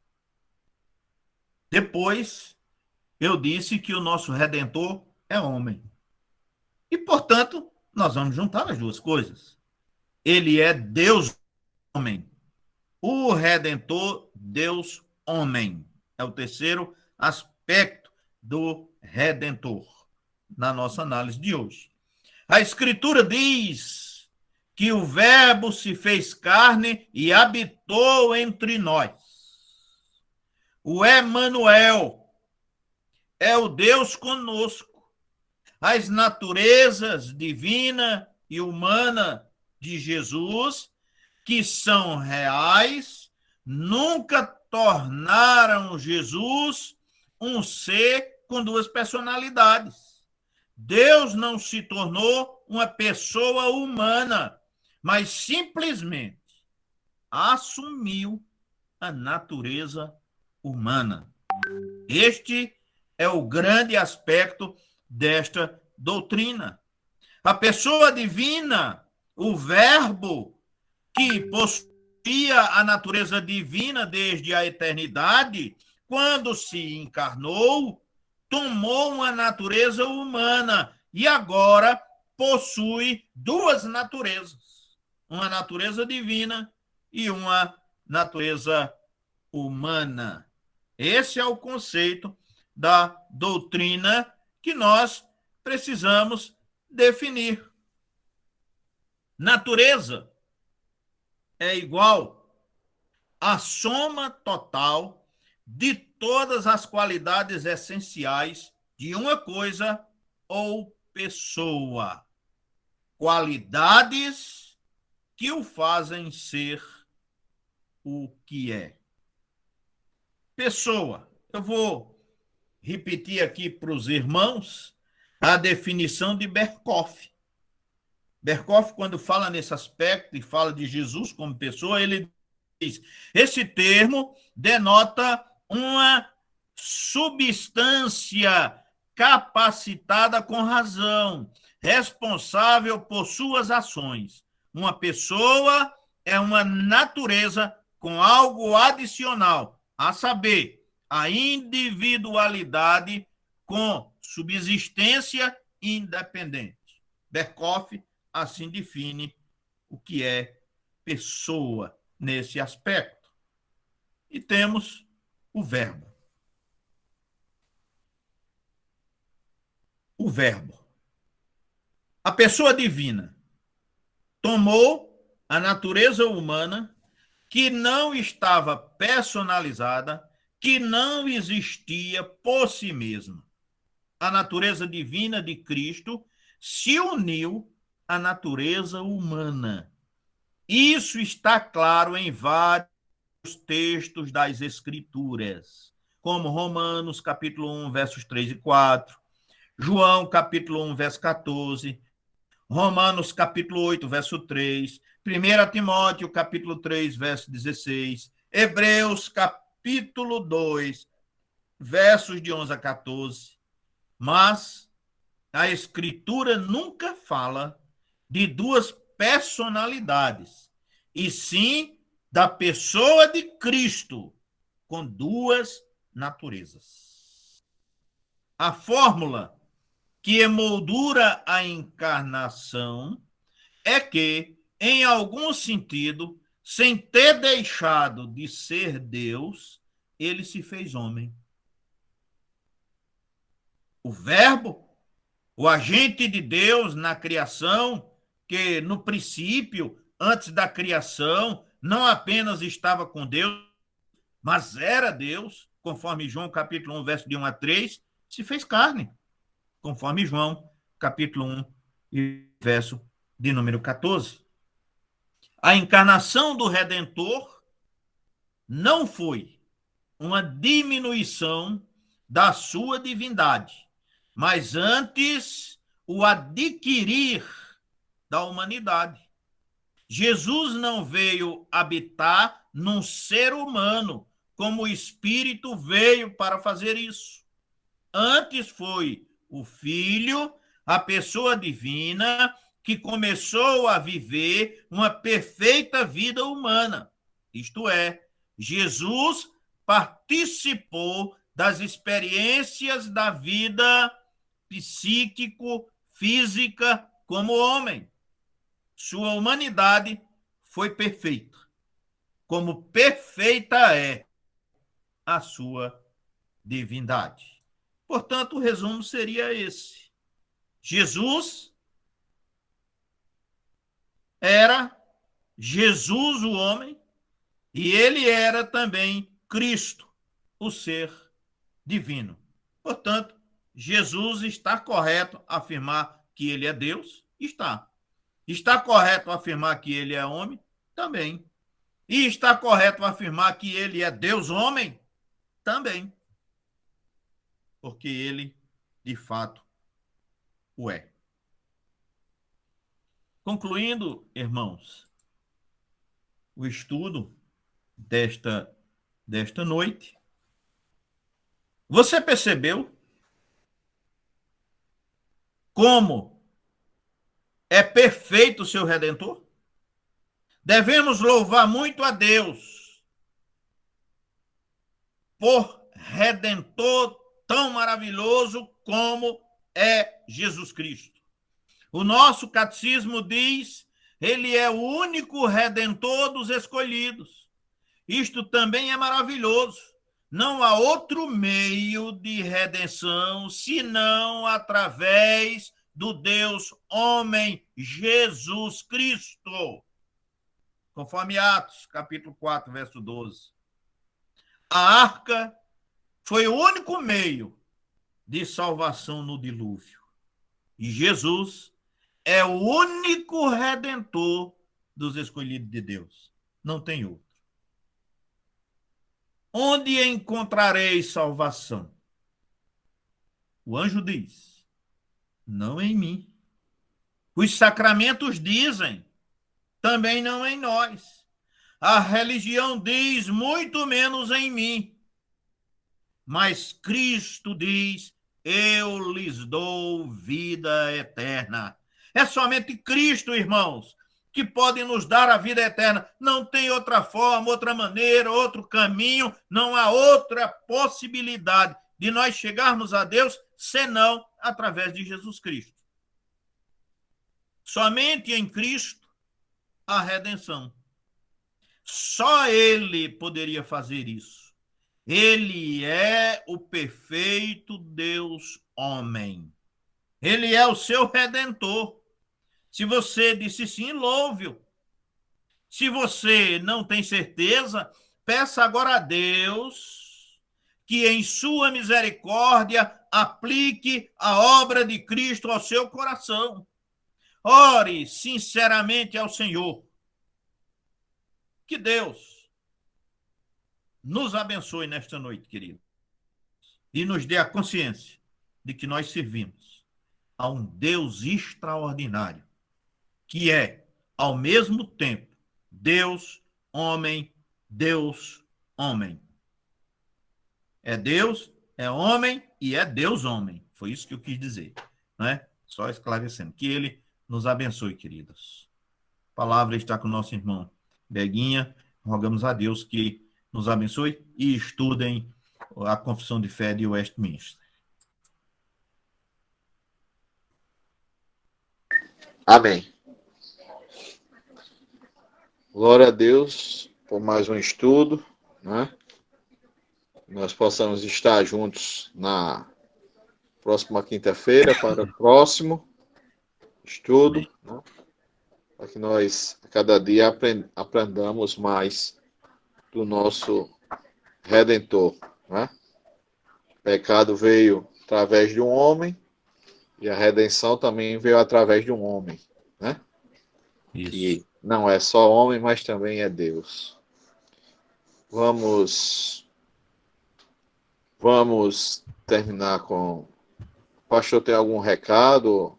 Depois, eu disse que o nosso Redentor é homem. E, portanto, nós vamos juntar as duas coisas. Ele é Deus homem. O Redentor, Deus homem. É o terceiro aspecto do Redentor na nossa análise de hoje. A Escritura diz que o Verbo se fez carne e habitou entre nós. O Emanuel é o Deus conosco. As naturezas divina e humana de Jesus, que são reais, nunca tornaram Jesus um ser com duas personalidades. Deus não se tornou uma pessoa humana, mas simplesmente assumiu a natureza humana. Este é o grande aspecto desta doutrina. A pessoa divina, o Verbo, que possuía a natureza divina desde a eternidade, quando se encarnou, tomou uma natureza humana e agora possui duas naturezas, uma natureza divina e uma natureza humana. Esse é o conceito da doutrina que nós precisamos definir. Natureza é igual à soma total de todas as qualidades essenciais de uma coisa ou pessoa. Qualidades que o fazem ser o que é. Pessoa. Eu vou repetir aqui para os irmãos a definição de Berkhoff. Berkhoff, quando fala nesse aspecto e fala de Jesus como pessoa, ele Esse termo denota uma substância capacitada com razão, responsável por suas ações. Uma pessoa é uma natureza com algo adicional, a saber, a individualidade com subsistência independente. Berkoff assim define o que é pessoa nesse aspecto. E temos o verbo. O verbo. A pessoa divina tomou a natureza humana que não estava personalizada, que não existia por si mesma. A natureza divina de Cristo se uniu à natureza humana. Isso está claro em vários textos das Escrituras, como Romanos, capítulo 1, versos 3 e 4, João, capítulo 1, verso 14, Romanos, capítulo 8, verso 3, 1 Timóteo, capítulo 3, verso 16, Hebreus, capítulo 2, versos de 11 a 14. Mas a Escritura nunca fala de duas personalidades, e sim da pessoa de Cristo, com duas naturezas. A fórmula que emoldura a encarnação é que, em algum sentido, sem ter deixado de ser Deus, ele se fez homem. O Verbo, o agente de Deus na criação, que no princípio, antes da criação, não apenas estava com Deus, mas era Deus, conforme João capítulo 1, verso de 1 a 3, se fez carne, conforme João capítulo 1, verso de número 14. A encarnação do Redentor não foi uma diminuição da sua divindade, mas antes o adquirir da humanidade. Jesus não veio habitar num ser humano, como o Espírito veio para fazer isso. Antes foi o Filho, a pessoa divina, que começou a viver uma perfeita vida humana. Isto é, Jesus participou das experiências da vida psíquico-física como homem. Sua humanidade foi perfeita, como perfeita é a sua divindade. Portanto, o resumo seria esse. Jesus era Jesus, o homem, e ele era também Cristo, o ser divino. Portanto, Jesus está correto afirmar que ele é Deus? Está. Está correto afirmar que ele é homem? Também. E está correto afirmar que ele é Deus homem? Também. Porque ele, de fato, o é. Concluindo, irmãos, o estudo desta noite, você percebeu como é perfeito o seu Redentor? Devemos louvar muito a Deus por Redentor tão maravilhoso como é Jesus Cristo. O nosso catecismo diz: ele é o único Redentor dos escolhidos. Isto também é maravilhoso. Não há outro meio de redenção senão através do Deus homem Jesus Cristo. Conforme Atos, capítulo 4, verso 12. A arca foi o único meio de salvação no dilúvio. E Jesus é o único redentor dos escolhidos de Deus. Não tem outro. Onde encontrarei salvação? O anjo diz: não em mim. Os sacramentos dizem: também não em nós. A religião diz muito menos em mim. Mas Cristo diz: eu lhes dou vida eterna. É somente Cristo, irmãos, que pode nos dar a vida eterna. Não tem outra forma, outra maneira, outro caminho, não há outra possibilidade de nós chegarmos a Deus senão através de Jesus Cristo. Somente em Cristo a redenção. Só Ele poderia fazer isso. Ele é o perfeito Deus homem. Ele é o seu redentor. Se você disse sim, louve-o. Se você não tem certeza, peça agora a Deus que em sua misericórdia aplique a obra de Cristo ao seu coração. Ore sinceramente ao Senhor. Que Deus nos abençoe nesta noite, querido, e nos dê a consciência de que nós servimos a um Deus extraordinário, que é, ao mesmo tempo, Deus, homem, Deus, homem. É Deus, é homem e é Deus, homem. Foi isso que eu quis dizer, né? Só esclarecendo. Que Ele nos abençoe, queridos. A palavra está com o nosso irmão Beguinha. Rogamos a Deus que nos abençoe e estudem a Confissão de Fé de Westminster. Amém. Glória a Deus por mais um estudo, né? Nós possamos estar juntos na próxima quinta-feira para o próximo estudo, né? Para que nós, a cada dia, aprendamos mais do nosso Redentor, né? O pecado veio através de um homem e a redenção também veio através de um homem, né? Isso. Que não é só homem, mas também é Deus. Vamos terminar com... O pastor tem algum recado?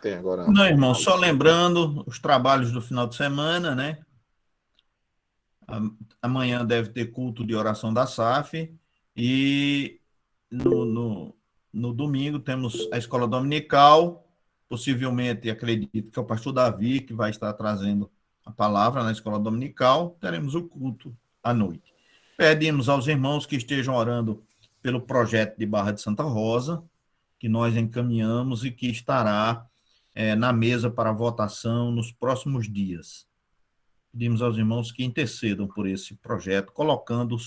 Tem agora? Não, irmão, só lembrando os trabalhos do final de semana, né? Amanhã deve ter culto de oração da SAF e no domingo temos a escola dominical, possivelmente, acredito que é o pastor Davi que vai estar trazendo a palavra na escola dominical, teremos o culto à noite. Pedimos aos irmãos que estejam orando pelo projeto de Barra de Santa Rosa, que nós encaminhamos e que estará na mesa para votação nos próximos dias. Pedimos aos irmãos que intercedam por esse projeto, colocando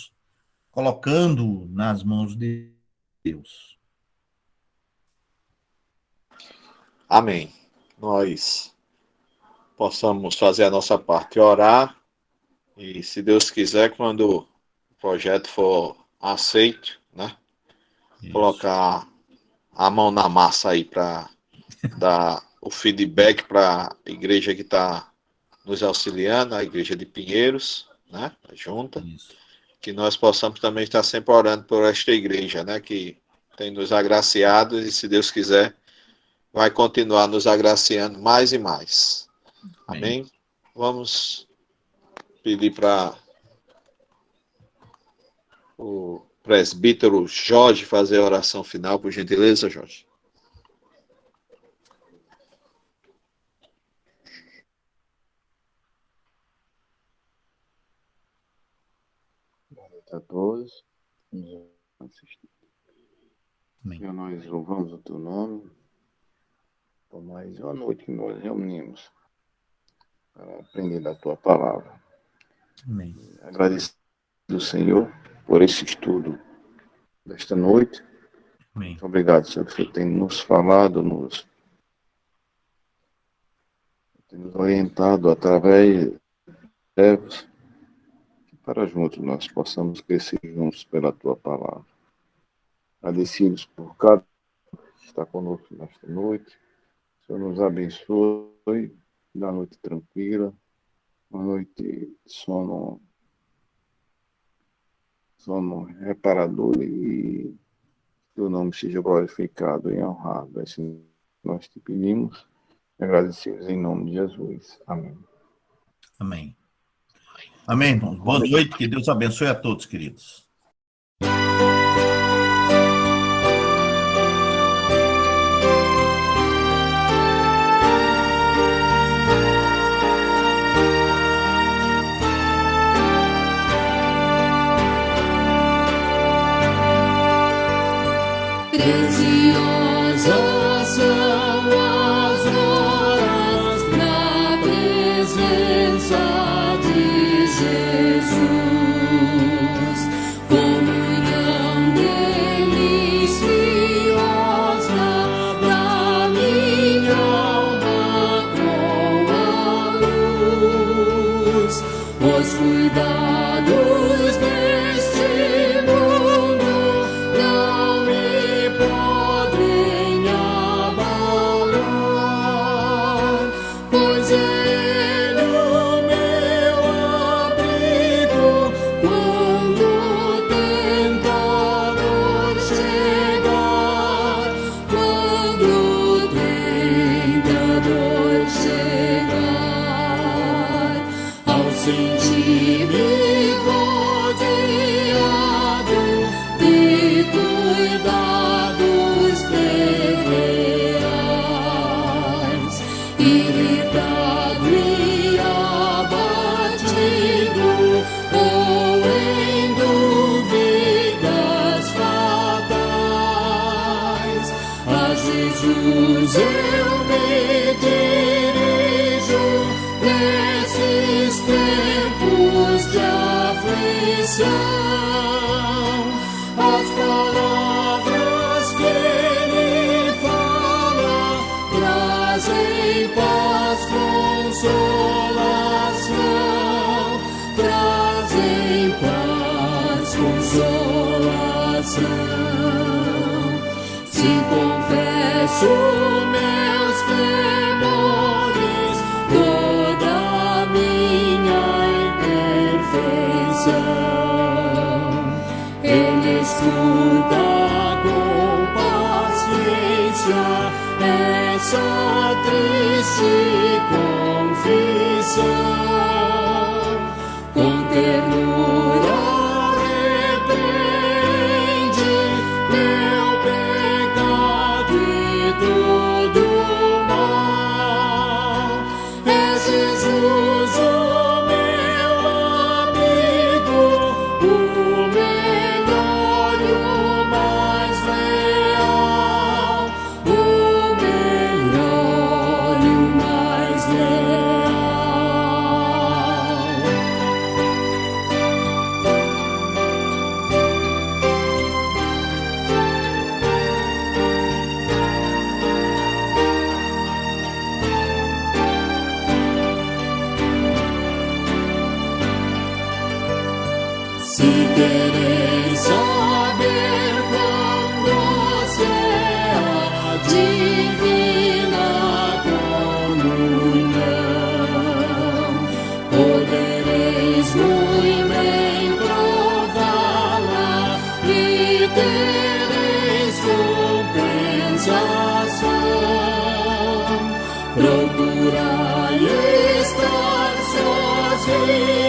nas mãos de Deus. Amém. Nós possamos fazer a nossa parte, orar, e se Deus quiser, quando o projeto for aceito, né? Isso. Colocar a mão na massa aí para dar o feedback para a igreja que está nos auxiliando, a igreja de Pinheiros, né? A junta. Isso. Que nós possamos também estar sempre orando por esta igreja, né? Que tem nos agraciado e, se Deus quiser, vai continuar nos agraciando mais e mais. Amém? Vamos pedir para o presbítero Jorge fazer a oração final, por gentileza, Jorge. Boa noite a todos. Senhor, nós louvamos o teu nome por mais uma noite que nós reunimos para aprender da tua palavra. Amém. Agradeço ao Senhor por esse estudo desta noite. Amém. Muito obrigado, Senhor, que o Senhor tem nos falado, tem nos orientado através de para juntos nós possamos crescer juntos pela tua palavra. Agradecidos por cada que está conosco nesta noite. O Senhor nos abençoe, uma noite tranquila, uma noite de sono reparador, e teu nome seja glorificado e honrado. Assim nós te pedimos, agradecidos em nome de Jesus. Amém. Amém. Amém, irmãos. Boa noite, que Deus abençoe a todos, queridos. Preciosas são as horas na presença de Jesus, comunhão deliciosa da minha alma com a luz, os cuidados deste mundo não me podem abalar, pois Ele o meu abrigo quando o tentador chegar, quando o tentador chegar, ao sentir-me rodeado de cuidados terrenais, irritado e abatido, ou em dúvidas fatais, a Jesus eu me dirijo nesses tempos de aflição. As palavras que Ele fala trazem paz, consolação, trazem paz, consolação. Se confesso meus temores, toda a minha imperfeição, Ele escuta com paciência essa triste confissão, com ternura repreende meu pecado e todo mal. É Jesus o meu amigo, o melhor e o mais leal, o melhor e o mais leal. Se quereis saber quão doce é a divina comunhão, podereis muito bem prová-la e tereis compensação. Procurai estar sozinhos